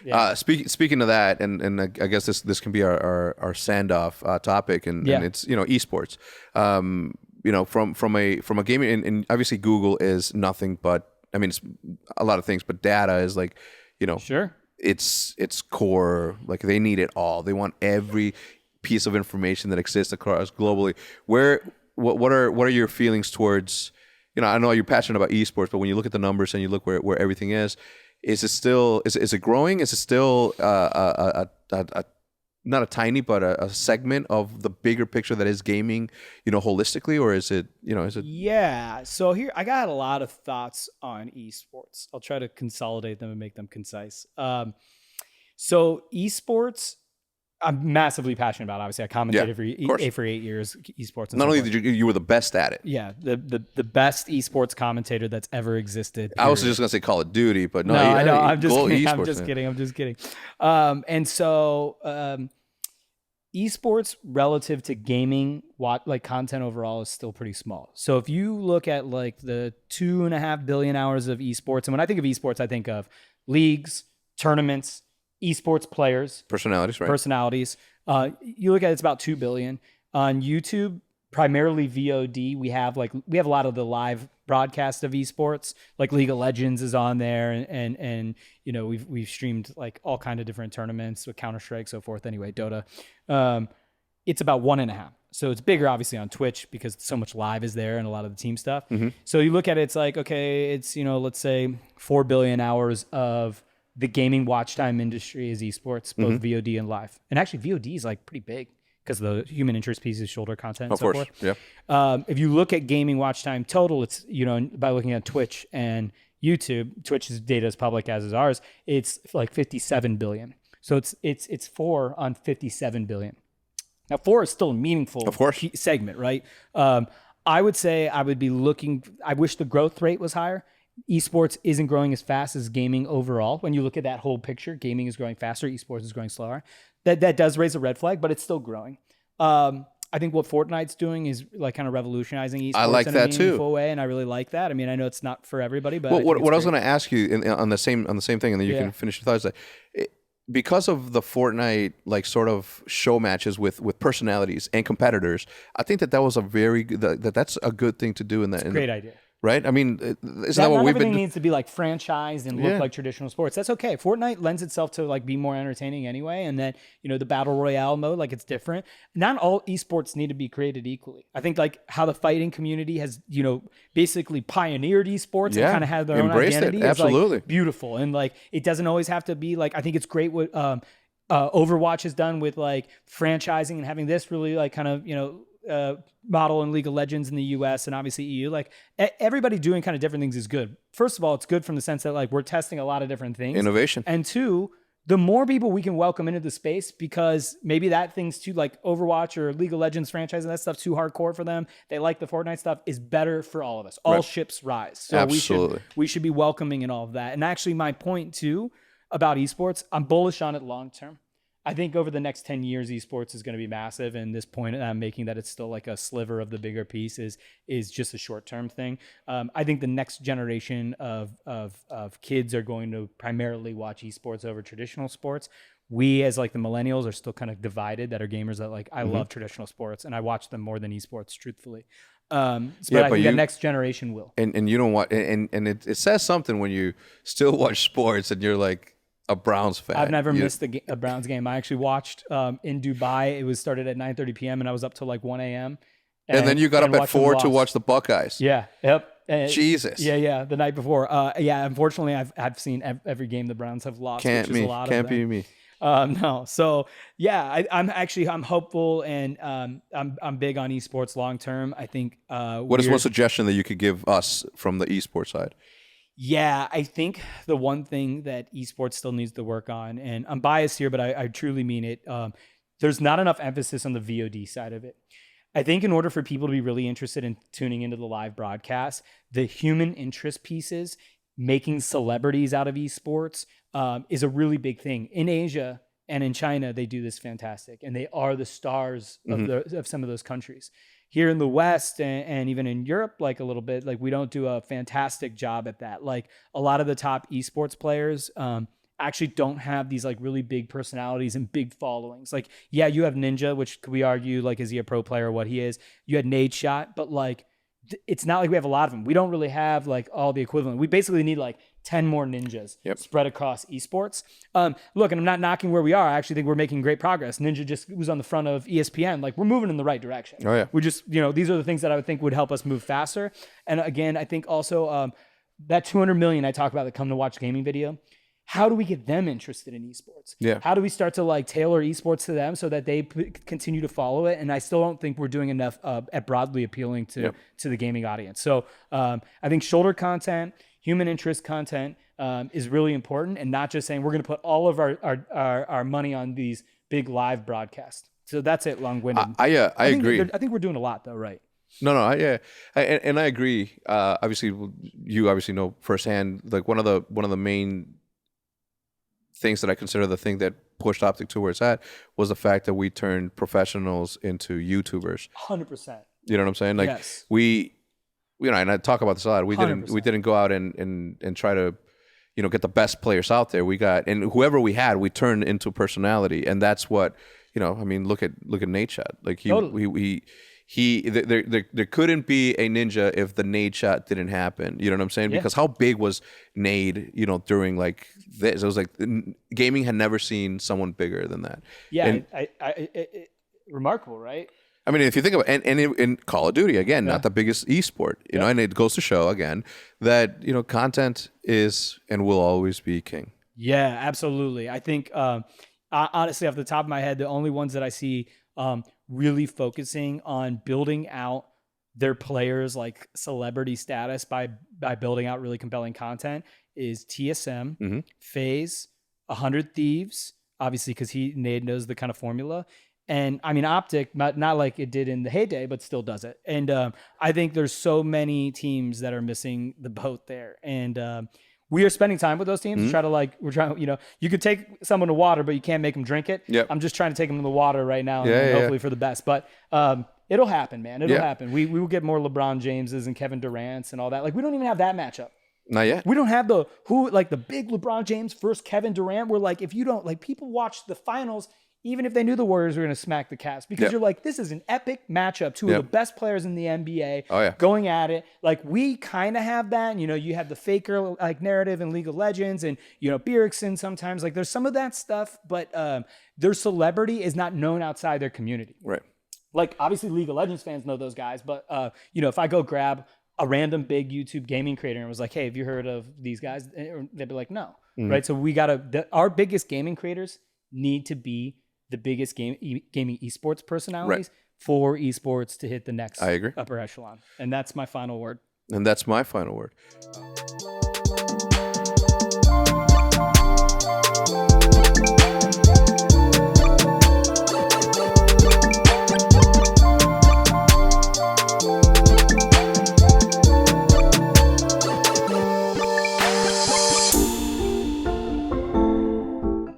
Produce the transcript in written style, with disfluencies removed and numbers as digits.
Yeah. Speaking of that, and I guess this can be our send off topic, and it's esports. From a gaming, and obviously Google is nothing but, I mean, it's a lot of things, but data is like, Sure. it's core. Like, they need it all. They want every piece of information that exists across globally. What are your feelings towards, I know you're passionate about esports, but when you look at the numbers and you look where everything is it still, is it growing? Is it still not a tiny, but a segment of the bigger picture that is gaming, holistically, or is it? Yeah. So here, I got a lot of thoughts on esports. I'll try to consolidate them and make them concise. So esports, I'm massively passionate about. Obviously, I commentated for 8 years esports. And not only did you were the best at it. Yeah, the best esports commentator that's ever existed. Period. I was just gonna say Call of Duty, but no, I know. I'm just kidding. I'm just kidding. And so esports relative to gaming, like content overall, is still pretty small. So if you look at like the 2.5 billion hours of esports, and when I think of esports, I think of leagues, tournaments, esports players, personalities, right? You look at it's about 2 billion on YouTube, primarily VOD. We have a lot of the live broadcast of esports, like League of Legends is on there, and we've streamed like all kind of different tournaments with Counter-Strike, so forth. Anyway, Dota. It's about 1.5. So it's bigger, obviously, on Twitch because so much live is there and a lot of the team stuff. Mm-hmm. So you look at it, it's like, okay, it's, let's say 4 billion hours of the gaming watch time industry is esports, both VOD and live. And actually VOD is like pretty big because the human interest piece is shoulder content and so forth. Yeah. If you look at gaming watch time total, it's, by looking at Twitch and YouTube, Twitch's data is public as is ours, it's like 57 billion. So it's 4 on 57 billion. Now 4 is still a meaningful segment, right? I would say I wish the growth rate was higher. Esports isn't growing as fast as gaming overall. When you look at that whole picture, gaming is growing faster, esports is growing slower. That does raise a red flag, but it's still growing. I think what Fortnite's doing is like kind of revolutionizing esports. I like in that a meaningful way, and I really like that. I mean, I know it's not for everybody, but what I was going to ask you on the same thing, and then you can finish your thoughts. Because of the Fortnite like sort of show matches with personalities and competitors, I think that was a very good, that's a good thing to do in that. It's a great idea. Right? I mean, isn't that what we've been? Everything needs to be like franchised and look like traditional sports. That's okay. Fortnite lends itself to like be more entertaining anyway. And then, the battle royale mode, like it's different. Not all esports need to be created equally. I think like how the fighting community has, basically pioneered esports and kind of had their own identity. Absolutely. Is like beautiful. And like, it doesn't always have to be like, I think it's great what Overwatch has done with like franchising and having this really like kind of, model in League of Legends in the US and obviously EU. Like everybody doing kind of different things is good. First of all, it's good from the sense that like we're testing a lot of different things. Innovation. And two, the more people we can welcome into the space, because maybe that thing's too like Overwatch or League of Legends franchise and that stuff's too hardcore for them. They like the Fortnite stuff, is better for all of us. All ships rise. So absolutely. We should be welcoming in all of that. And actually my point too about esports, I'm bullish on it long term. I think over the next 10 years, esports is going to be massive. And this point I'm making that it's still like a sliver of the bigger piece is just a short-term thing. I think the next generation of kids are going to primarily watch esports over traditional sports. We as like the millennials are still kind of divided that are gamers that like, I love traditional sports and I watch them more than esports, truthfully. But I think the next generation will. And you don't want, and it says something when you still watch sports and you're like, a Browns fan. I've never missed a Browns game. I actually watched in Dubai. It was started at 9:30 p.m. and I was up till like 1 a.m. And then you got up at 4 to watch the Buckeyes. Yeah. Yep. Jesus. Yeah. The night before. Unfortunately, I've seen every game the Browns have lost. Can't which is a lot Can't of be me. No. So yeah, I'm hopeful and I'm big on esports long term. I think. What is one suggestion that you could give us from the esports side? Yeah, I think the one thing that esports still needs to work on, and I'm biased here, but I truly mean it, there's not enough emphasis on the VOD side of it. I think in order for people to be really interested in tuning into the live broadcast, the human interest pieces, making celebrities out of esports, is a really big thing. In Asia and in China, they do this fantastic, and they are the stars of some of those countries. Here in the West and even in Europe, like a little bit, like we don't do a fantastic job at that. Like a lot of the top esports players, actually don't have these like really big personalities and big followings. Like, yeah, you have Ninja, which could we argue, like, is he a pro player or what he is? You had Nade Shot, but like, it's not like we have a lot of them. We don't really have like all the equivalent. We basically need like 10 more ninjas spread across esports. Look, and I'm not knocking where we are. I actually think we're making great progress. Ninja just was on the front of ESPN. Like, we're moving in the right direction. Oh, yeah. We're just, you know, these are the things that I would think would help us move faster. And again, I think also that 200 million I talk about that come to watch gaming video, how do we get them interested in esports? Yeah. How do we start to like tailor esports to them so that they continue to follow it? And I still don't think we're doing enough at broadly appealing to the gaming audience. So I think shoulder content, human interest content is really important, and not just saying we're going to put all of our money on these big live broadcasts. So that's it, long-winded. I agree. I think we're doing a lot though, right? No, and I agree. Obviously, you obviously know firsthand. Like one of the main things that I consider the thing that pushed Optic to where it's at was the fact that we turned professionals into YouTubers. 100%. You know what I'm saying? Like we, you know, and I talk about this a lot. We didn't go out and try to, you know, get the best players out there. We got, and whoever we had, we turned into personality, and that's what, you know. I mean, look at Nate Shot. Like there couldn't be a Ninja if the Nade Shot didn't happen. You know what I'm saying? Because how big was Nade, you know, during like this? It was like gaming had never seen someone bigger than that. Yeah, and, remarkable, right? I mean, if you think about it, and in Call of Duty, again, not the biggest esport, you know, and it goes to show again that, you know, content is and will always be king. Yeah, absolutely. I think honestly, off the top of my head, the only ones that I see really focusing on building out their players like celebrity status by building out really compelling content is TSM, FaZe, 100 Thieves, obviously because Nade knows the kind of formula. And I mean, Optic, not like it did in the heyday, but still does it. And I think there's so many teams that are missing the boat there. And we are spending time with those teams to try to we're trying, you know, you could take someone to water, but you can't make them drink it. Yep. I'm just trying to take them to the water right now and hopefully for the best. But it'll happen, man. It'll happen. We will get more LeBron Jameses and Kevin Durant's and all that. Like, we don't even have that matchup. Not yet. We don't have the big LeBron James versus Kevin Durant. We're like, if you don't, like, people watch the finals even if they knew the Warriors were going to smack the Cavs, because you're like, this is an epic matchup. Two of the best players in the NBA going at it. Like, we kind of have that. And, you know, you have the Faker like narrative in League of Legends, and, you know, Bjergsen sometimes. Like, there's some of that stuff, but their celebrity is not known outside their community. Right. Like, obviously, League of Legends fans know those guys, but, you know, if I go grab a random big YouTube gaming creator and was like, hey, have you heard of these guys? They'd be like, no. Right? So we got to, our biggest gaming creators need to be the biggest gaming esports personalities for esports to hit the next upper echelon. And that's my final word. And that's my final word.